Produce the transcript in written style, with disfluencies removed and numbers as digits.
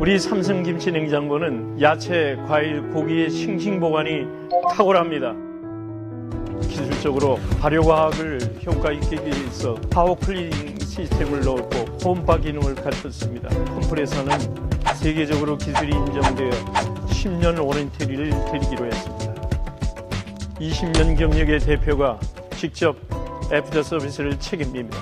우리 삼성 김치 냉장고는 야채, 과일, 고기의 싱싱 보관이 탁월합니다. 기술적으로 발효과학을 효과 있게 위해서 파워 클리닝 시스템을 넣었고 홈파 기능을 갖췄습니다. 컴프레서는 세계적으로 기술이 인정되어 10년 워런티를 드리기로 했습니다. 20년 경력의 대표가 직접 애프터 서비스를 책임집니다.